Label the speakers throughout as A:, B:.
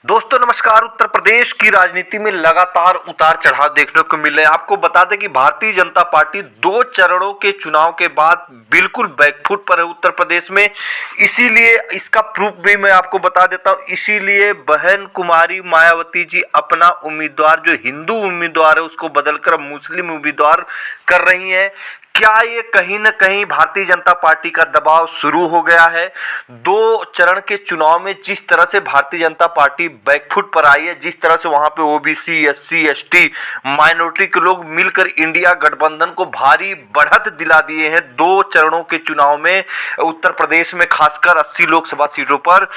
A: दोस्तों नमस्कार। उत्तर प्रदेश की राजनीति में लगातार उतार चढ़ाव देखने को मिल रहे हैं। आपको बता दें कि भारतीय जनता पार्टी 2 चरणों के चुनाव के बाद बिल्कुल बैकफुट पर है उत्तर प्रदेश में। इसीलिए इसका प्रूफ भी मैं आपको बता देता हूं। इसीलिए बहन कुमारी मायावती जी अपना उम्मीदवार जो हिंदू उम्मीदवार है उसको बदलकर मुस्लिम उम्मीदवार कर रही हैं। क्या ये कहीं ना कहीं भारतीय जनता पार्टी का दबाव शुरू हो गया है? 2 चरण के चुनाव में जिस तरह से भारतीय जनता पार्टी बैकफुट पर आई है, जिस तरह से वहां पे ओबीसी, एससी, एसटी, माइनॉरिटी के लोग मिलकर इंडिया गठबंधन को भारी बढ़त दिला दिए हैं 2 चरणों के चुनाव में उत्तर प्रदेश में, खासकर 80 लोकसभा सीटों पर।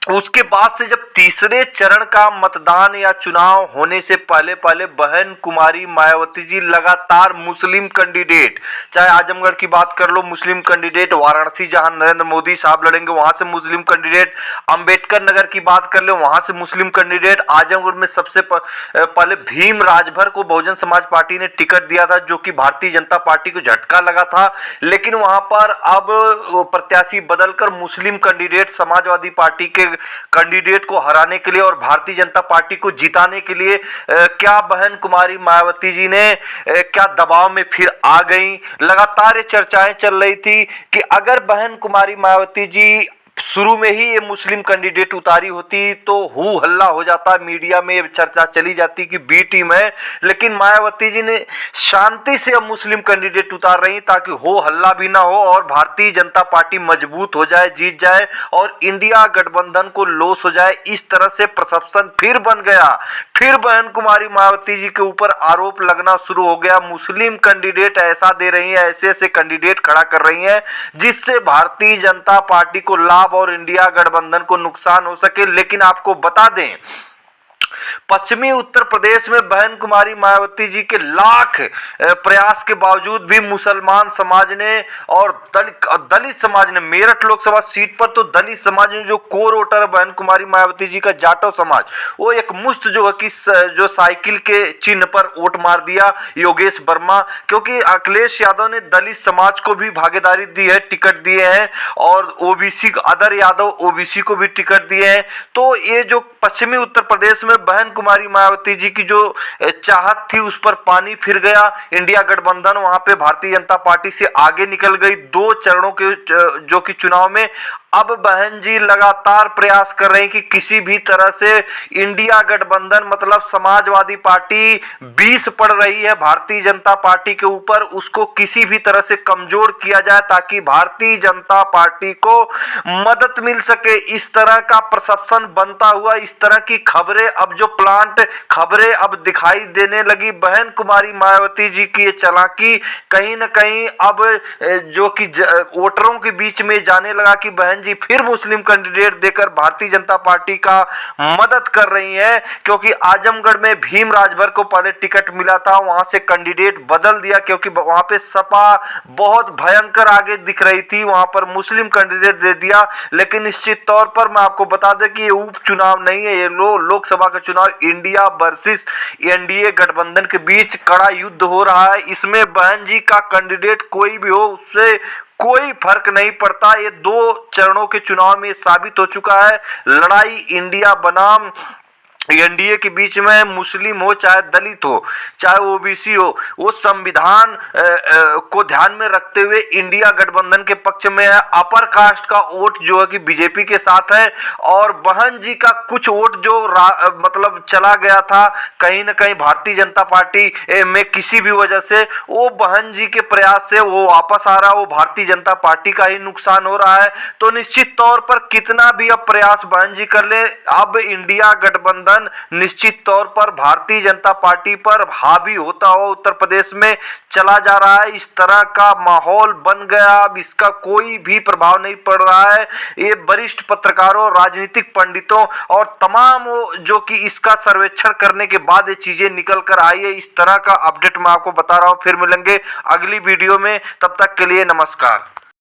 A: उसके बाद से जब तीसरे चरण का मतदान या चुनाव होने से पहले पहले बहन कुमारी मायावती जी लगातार मुस्लिम कैंडिडेट, चाहे आजमगढ़ की बात कर लो मुस्लिम कैंडिडेट, वाराणसी जहां नरेंद्र मोदी साहब लड़ेंगे वहां से मुस्लिम कैंडिडेट, अंबेडकर नगर की बात कर ले वहां से मुस्लिम कैंडिडेट, आजमगढ़ में सबसे पहले भीम राजभर को बहुजन समाज पार्टी ने टिकट दिया था जो कि भारतीय जनता पार्टी को झटका लगा था। लेकिन वहां पर अब प्रत्याशी बदलकर मुस्लिम कैंडिडेट, समाजवादी पार्टी के कैंडिडेट को हराने के लिए और भारतीय जनता पार्टी को जिताने के लिए क्या बहन कुमारी मायावती जी ने क्या दबाव में फिर आ गई? लगातार ये चर्चाएं चल रही थी कि अगर बहन कुमारी मायावती जी शुरू में ही ये मुस्लिम कैंडिडेट उतारी होती तो हु हल्ला हो जाता, मीडिया में चर्चा चली जाती कि बी टीम है। लेकिन मायावती जी ने शांति से अब मुस्लिम कैंडिडेट उतार रही ताकि हो हल्ला भी ना हो और भारतीय जनता पार्टी मजबूत हो जाए, जीत जाए और इंडिया गठबंधन को लॉस हो जाए। इस तरह से परसेप्शन फिर बन गया। फिर बहन कुमारी मायावती जी के ऊपर आरोप लगना शुरू हो गया, मुस्लिम कैंडिडेट ऐसा दे रही है, ऐसे ऐसे कैंडिडेट खड़ा कर रही है जिससे भारतीय जनता पार्टी को लाभ और इंडिया गठबंधन को नुकसान हो सके। लेकिन आपको बता दें, पश्चिमी उत्तर प्रदेश में बहन कुमारी मायावती जी के लाख प्रयास के बावजूद भी मुसलमान समाज ने और दलित समाज ने, मेरठ लोकसभा सीट पर तो दलित समाज ने जो कोर वोटर है बहन कुमारी मायावती जी का, जाटो समाज, वो एक मुश्त जो है कि जो साइकिल के चिन्ह पर वोट मार दिया योगेश वर्मा, क्योंकि अखिलेश यादव ने दलित समाज को भी भागीदारी दी है, टिकट दिए हैं और ओबीसी अदर यादव ओबीसी को भी टिकट दिए हैं। तो ये जो पश्चिमी उत्तर प्रदेश में बहन कुमारी मायावती जी की जो चाहत थी उस पर पानी फिर गया। इंडिया गठबंधन वहां पे भारतीय जनता पार्टी से आगे निकल गई 2 चरणों के जो कि चुनाव में। अब बहन जी लगातार प्रयास कर रहे हैं कि किसी भी तरह से इंडिया गठबंधन मतलब समाजवादी पार्टी 20 पड़ रही है भारतीय जनता पार्टी के ऊपर, उसको किसी भी तरह से कमजोर किया जाए ताकि भारतीय जनता पार्टी को मदद मिल सके। इस तरह का परसेप्शन बनता हुआ, इस तरह की खबरें अब जो प्लांट खबरें अब दिखाई देने लगी। बहन कुमारी मायावती जी की ये चालाकी कहीं ना कहीं अब जो कि वोटरों के बीच में जाने लगा कि बहन जी फिर मुस्लिम कैंडिडेट देकर भारतीय जनता पार्टी का मदद कर रही है, क्योंकि आजमगढ़ में भीम राजभर को पहले टिकट मिला था, वहां से कैंडिडेट बदल दिया क्योंकि वहां पे सपा बहुत भयंकर आगे दिख रही थी, वहां पर मुस्लिम कैंडिडेट दे दिया। लेकिन निश्चित तौर पर मैं आपको बता दें कि ये उपचुनाव नहीं है, ये लोकसभा का चुनाव इंडिया वर्सेस एनडीए गठबंधन के बीच कड़ा युद्ध हो रहा है। इसमें बहन जी का कैंडिडेट कोई भी हो उससे कोई फर्क नहीं पड़ता। ये 2 चरणों के चुनाव में साबित हो चुका है। लड़ाई इंडिया बनाम एनडीए के बीच में, मुस्लिम हो चाहे दलित हो चाहे ओबीसी हो, वो संविधान को ध्यान में रखते हुए इंडिया गठबंधन के पक्ष में है। अपर कास्ट का वोट जो है कि बीजेपी के साथ है और बहन जी का कुछ वोट जो मतलब चला गया था कहीं ना कहीं भारतीय जनता पार्टी में किसी भी वजह से, वो बहन जी के प्रयास से वो वापस आ रहा है, वो भारतीय जनता पार्टी का ही नुकसान हो रहा है। तो निश्चित तौर पर कितना भी अब प्रयास बहन जी कर ले, अब इंडिया गठबंधन निश्चित तौर पर भारतीय जनता पार्टी पर हावी होता हुआ उत्तर प्रदेश में चला जा रहा है। इस तरह का माहौल बन गया, अब इसका कोई भी प्रभाव नहीं पड़ रहा है। ये वरिष्ठ पत्रकारों, राजनीतिक पंडितों और तमाम जो कि इसका सर्वेक्षण करने के बाद ये चीजें निकल कर आई है, इस तरह का अपडेट मैं आपको बता रहा हूं। फिर मिलेंगे अगली वीडियो में, तब तक के लिए नमस्कार।